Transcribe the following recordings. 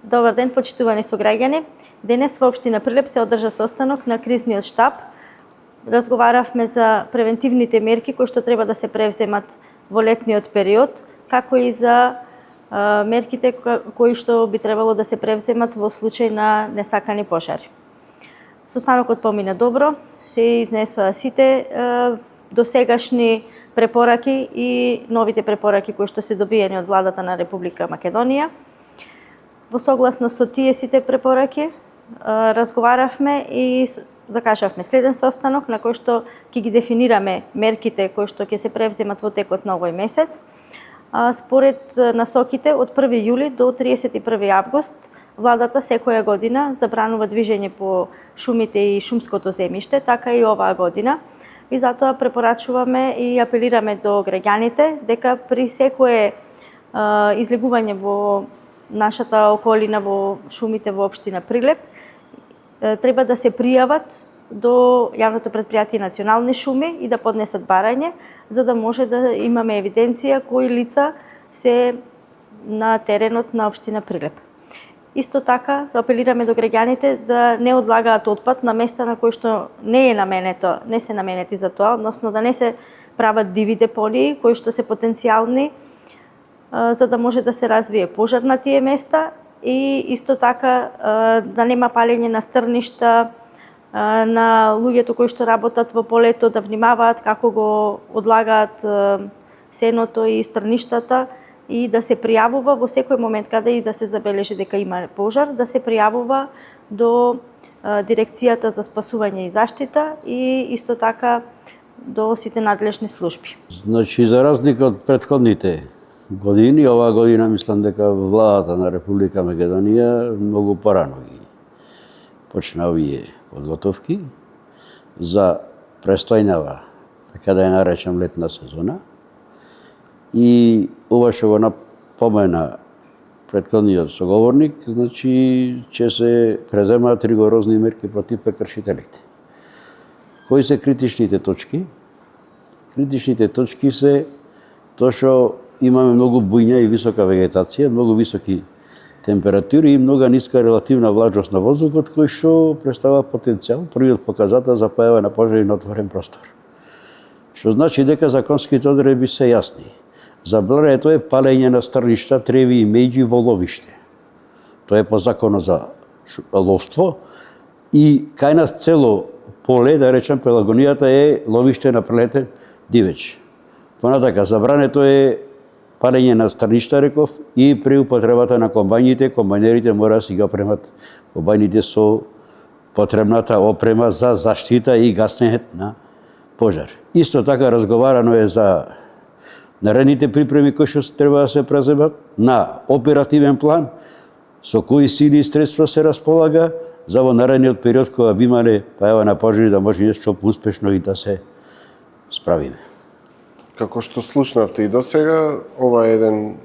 Добар ден, почитувани сограѓани. Денес во општина Прилеп се одржа состанок на кризниот штаб. Разговаравме за превентивните мерки кои што треба да се превземат во летниот период, како и за мерките кои што би требало да се превземат во случај на несакани пожари. Состанокот помина добро, се изнесоа сите досегашни препораки и новите препораки кои што се добиени од владата на Република Македонија. Во согласност со тие сите препораки разговаравме и закажавме следен состанок на кој што ќе ги дефинираме мерките кои што ќе се превземат во текот на овој месец. Според насоките од 1 јули до 31 август владата секоја година забранува движење по шумите и шумското земјиште, така и оваа година. И затоа препорачуваме и апелираме до граѓаните дека при секое излегување во нашата околина во шумите во општина Прилеп треба да се пријават до јавното претпријатие Национални шуми и да поднесат барање, за да може да имаме евиденција кои лица се на теренот на општина Прилеп. Исто така апелираме до граѓаните да не одлагаат отпад на места на кои што не се наменети за тоа, односно да не се прават диви депонии кои што се потенцијални за да може да се развие пожар на тие места и исто така да нема палење на стрништа, на луѓето кои што работат во полето да внимаваат како го одлагаат сеното и стрништата и да се пријавува во секој момент каде и да се забележи дека има пожар, да се пријавува до Дирекцијата за спасување и заштита и исто така до сите надлежни служби. Значи, за разлика од претходните години, оваа година мислам дека владата на Република Македонија многу порано ги почна овие подготовки за престојнава, така да ја наречам, летна сезона. И ова што го напомена претходниот соговорник, значи ќе се преземаат ригорозни мерки против прекршителите. Кои се критичните точки? Критичните точки се тоа што имаме многу бујња и висока вегетација, многу високи температури и многу ниска релативна влажност на воздухот, кој што представува потенцијал, првиот показател за појава на пожари на отворен простор. Што значи дека законските одредби се јасни. Забрането е палење на стрништа, треви и меѓи во ловиште. Тоа е по законот за ловство и кај нас цело поле, да речем, Пелагонијата е ловиште на прелетен дивеч. Понатака, забрането е палење на стрништа, реков, и при употребата на комбајните, комбајнерите мора да си ги опремат комбајните со потребната опрема за заштита и гасење на пожар. Исто така разговарано е за наредните припреми кои што треба да се преземат на оперативен план, со кои сили и средства се располага за во наредниот период кога би имале појава на пожари да може нешто успешно и да се справиме. Како што слушнавте и досега, ова е еден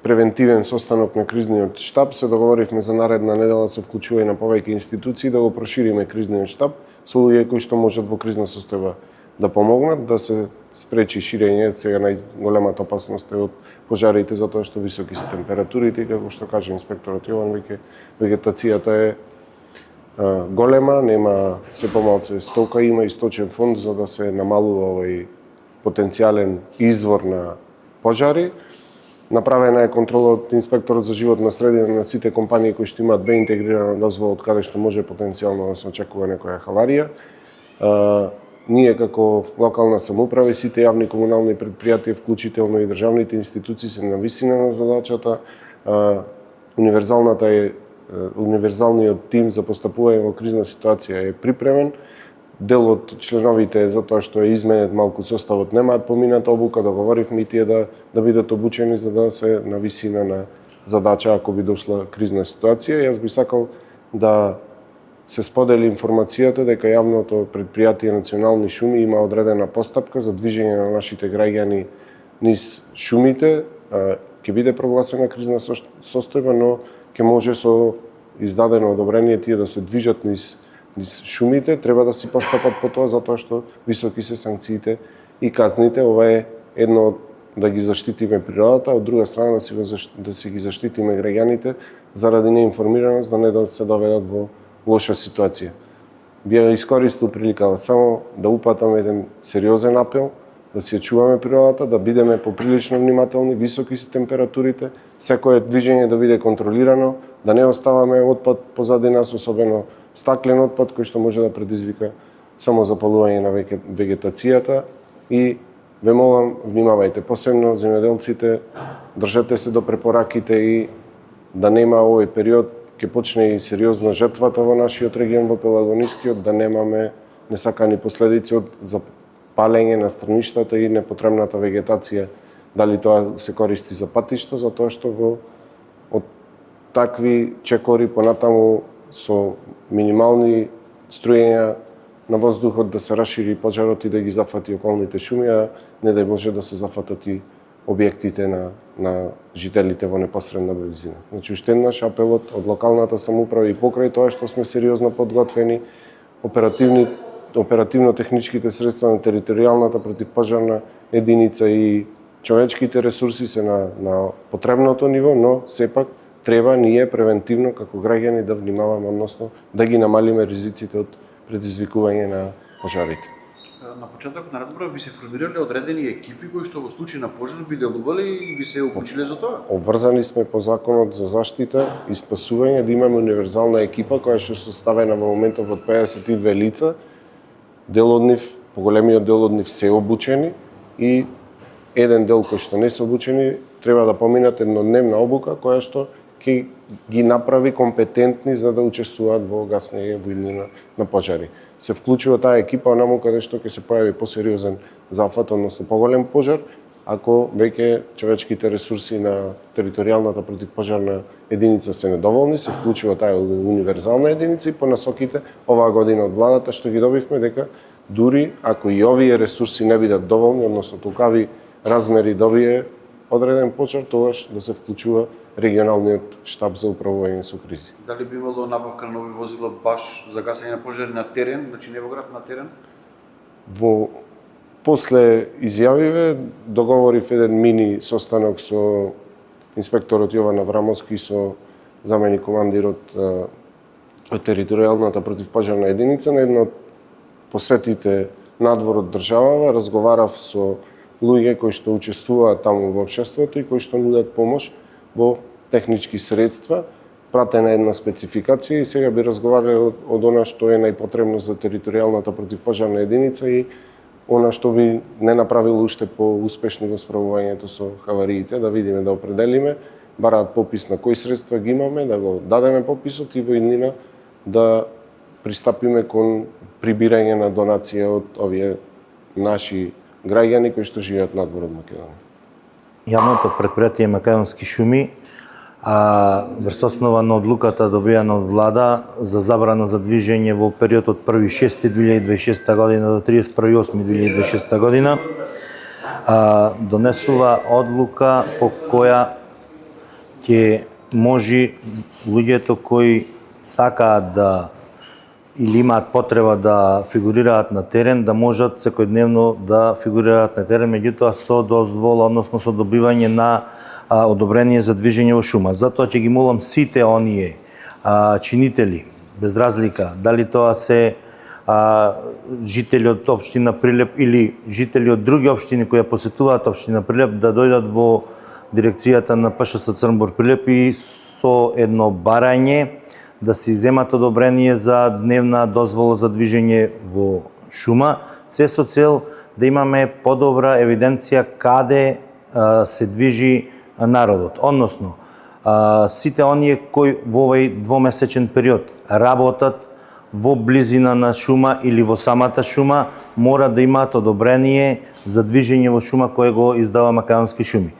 превентивен состанок на кризниот штаб. Се договоривме за наредна недела со вклучување на повеќе институции да го прошириме кризниот штаб со луѓе кои што можат во кризна состојба да помогнат, да се спречи ширење. Сега најголемата опасност е од пожарите затоа што високи се температурите и како што каже инспекторот Јован, вегетацијата е голема, нема се помалце стока, има и сточен фонд за да се намалува овој потенцијален извор на пожари. Направена е контрола од инспекторот за животна средина на сите компании кои што имаат интегрирана дозвола од каде што може потенцијално да се очекува некоја хаварија. Ние како локална самоуправа и сите јавни комунални претпријатија, вклучително и државните институции, се на висина на задачата. Универзалниот тим за постапување во кризна ситуација е припремен. Дел од членовите, затоа што е изменет малку составот, немаат помината обука, договоривме и тие да бидат обучени за да се на висина на задача ако би дошла кризна ситуација. Јас би сакал да се сподели информацијата дека јавното претпријатие Национални шуми има одредена постапка за движење на нашите граѓани низ шумите. Ќе биде прогласена кризна состојба, но ќе може со издадено одобрение тие да се движат низ шумите, треба да си постапат по тоа затоа што високи се санкциите и казните. Ова е едно да ги заштитиме природата, од друга страна да си ги заштитиме граѓаните, заради неинформираност да не се доведат во лоша ситуација. Би ја искористил приликава само да упатам еден сериозен апел, да си ја чуваме природата, да бидеме поприлично внимателни, високи се температурите, секое движење да биде контролирано, да не оставаме отпад позади нас, особено стаклен отпад кој што може да предизвика само запалување на вегетацијата и ве молам, внимавајте, посебно земјоделците, држете се до препораките и да нема овој период, ќе почне и сериозно жетвата во нашиот регион, во Пелагонискиот, да немаме несакани последици од запалење на страништата и непотребната вегетација. Дали тоа се користи за патишта, затоа што од такви чекори понатаму со минимални струјења на воздухот да се расшири пожарот и да ги зафати околните шуми, а не да може да се зафатат и објектите на жителите во непосредна близина. Значи, уште еднаш апелот од локалната самоуправа и покрај тоа што сме сериозно подготвени, оперативно-техничките средства на територијалната противпожарна единица и човечките ресурси се на потребното ниво, но сепак треба ние превентивно како граѓани да внимаваме, односно да ги намалиме ризиците од предизвикување на пожарите. На почетокот на разговор би се формирале одредени екипи кои што во случај на пожар би делувале и би се обучиле за тоа? Обврзани сме по законот за заштита и спасување да имаме универзална екипа која што е составена во моментов од 52 лица. Дел од нив, поголемиот дел од нив се обучени и еден дел кој што не се обучени треба да поминат еднодневна обука која што ќе ги направи компетентни за да учествуваат во гаснење на пожари. Се вклучува таа екипа онаму каде што ќе се појави посериозен зафат, односно поголем пожар, ако веќе човечките ресурси на територијалната противпожарна единица се недоволни, се вклучува таа универзална единица и по насоките оваа година од владата што ги добивме дека дури ако и овие ресурси не бидат доволни, односно толкави размери добие одреден пожар, тогаш да се вклучува регионалниот штаб за управување со кризи. Дали би имало набавка на нови возила баш за гасење на пожари на терен, значи не во град, на терен? После изјавиве договорив еден мини состанок со инспекторот Јован Аврамовски, со заменик командирот од територијалната противпожарна единица. На едно од посетите надвор од државава разговарав со луѓе кои што учествуваат таму во општеството и кои што нудат помош во технички средства, пратена една спецификација и сега би разговарале од она што е најпотребно за територијалната противпожарна единица и она што би не направило уште по-успешни во справувањето со хавариите, да видиме, да определиме, бараат попис на кои средства ги имаме, да го дадеме пописот и во иднина да пристапиме кон прибирање на донација од овие наши граѓани кои што живеат надвор од Македонија. Јавното претпријатие Македонски шуми врз основа на одлуката добијана од влада за забрана за движење во период од 1.6.2026 година до 31.8.2026 година донесува одлука по која ќе може луѓето кои сакаат да или имаат потреба да фигурираат на терен, да можат секојдневно да фигурираат на терен, меѓутоа со дозвола, односно со добивање на одобрение за движење во шума. Затоа ќе ги молам сите оние чинители, без разлика, дали тоа се жители од општина Прилеп или жители од други општини кои посетуваат општина Прилеп, да дојдат во дирекцијата на ПШС Црнбор Прилеп и со едно барање да се земат одобрение за дневна дозвола за движење во шума, се со цел да имаме подобра евиденција каде се движи народот. Односно, сите оние кои во овој двомесечен период работат во близина на шума или во самата шума, мора да имаат одобрение за движење во шума кое го издава Македонски шуми.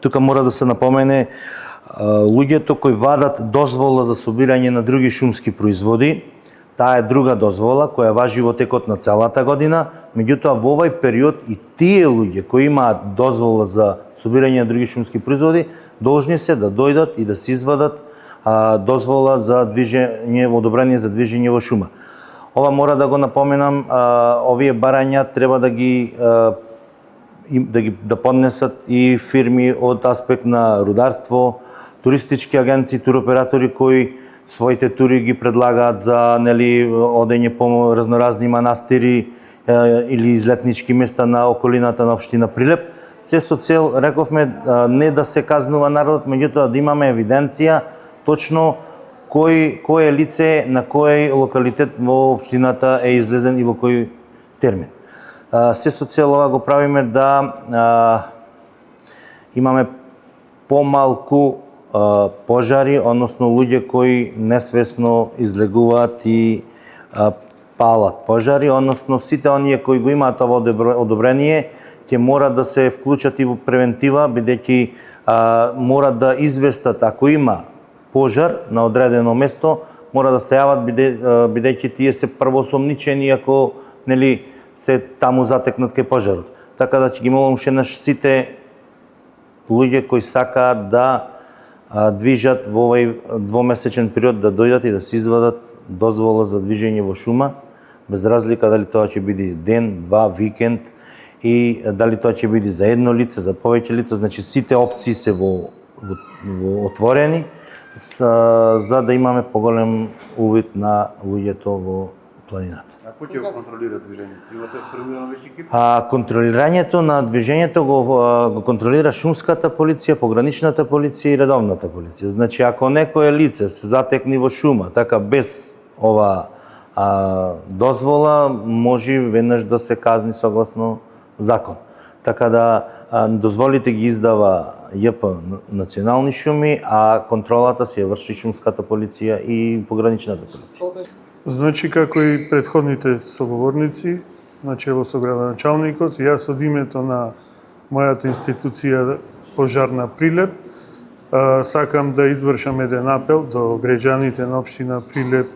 Тука мора да се напомене луѓето кои вадат дозвола за собирање на други шумски производи, таа е друга дозвола која важи во текот на целата година, меѓутоа во овој период и тие луѓе кои имаат дозвола за собирање на други шумски производи, должни се да дојдат и да се извадат дозвола за движење, одобрение за движење во шума. Ова мора да го напоменам, овие барања треба да ги да поднесат и фирми од аспект на рударство, туристички агенции, туроператори кои своите тури ги предлагаат за одење по разноразни манастири или излетнички места на околината на општина Прилеп. Се со цел, рековме, не да се казнува народот, меѓутоа да имаме евиденција точно кој лице на кој локалитет во општината е излезен и во кој термин. Се со цел ова го правиме да имаме помалку пожари, односно луѓе кои несвесно излегуваат и палат пожари, односно сите оние кои го имаат ова одобрение ќе мора да се вклучат и во превентива, бидејќи мора да известат ако има пожар на одредено место, мора да се јават бидејќи тие се првосомничени ако се таму затекнат кај пожарот. Така да ќе ги молам уште еднаш сите луѓе кои сакаат да движат во овој двомесечен период да дојдат и да се извадат дозвола за движење во шума, без разлика дали тоа ќе биде ден, два, викенд и дали тоа ќе биде за едно лице, за повеќе лица, значи сите опции се во отворени за да имаме поголем увид на луѓето во планината. А кој ќе го контролира движењето? Имате формиран веќе екип? Контролирањето на движењето го контролира шумската полиција, пограничната полиција и редовната полиција. Значи, ако некое лице се затекне во шума, така без ова дозвола, може веднаш да се казни согласно закон. Така да дозволите ги издава ЈП Национални шуми, а контролата се врши шумската полиција и пограничната полиција. Значи, како и претходните соговорници, начело со градоначалникот, јас од името на мојата институција Пожарна Прилеп, сакам да извршам еден апел до граѓаните на општина Прилеп,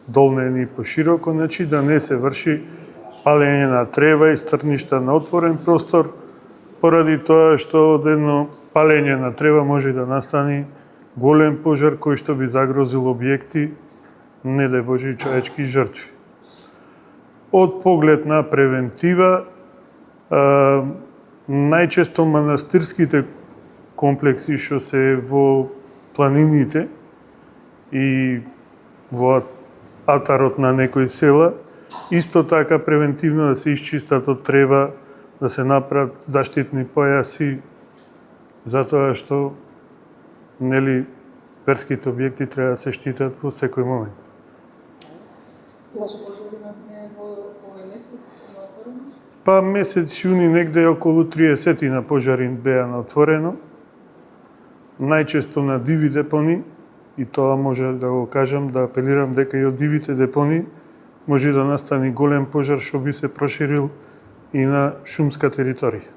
Долнен и пошироко, значи да не се врши палење на трева и стрништа на отворен простор, поради тоа што од едно палење на трева може да настане голем пожар кој што би загрозил објекти, не дај Боже, човечки жртви. Од поглед на превентива, најчесто манастирските комплекси што се во планините и во атарот на некои села, исто така превентивно да се исчистат од трева, да се направат заштитни појаси, затоа што верските објекти треба да се штитат во секој момент. Имаше пожари во овој месец на отворено? Па месец јуни негде околу 30 на пожари беа на отворено, најчесто на диви депони, и тоа може да го кажам, да апелирам дека и од дивите депони може да настане голем пожар што би се проширил и на шумска територија.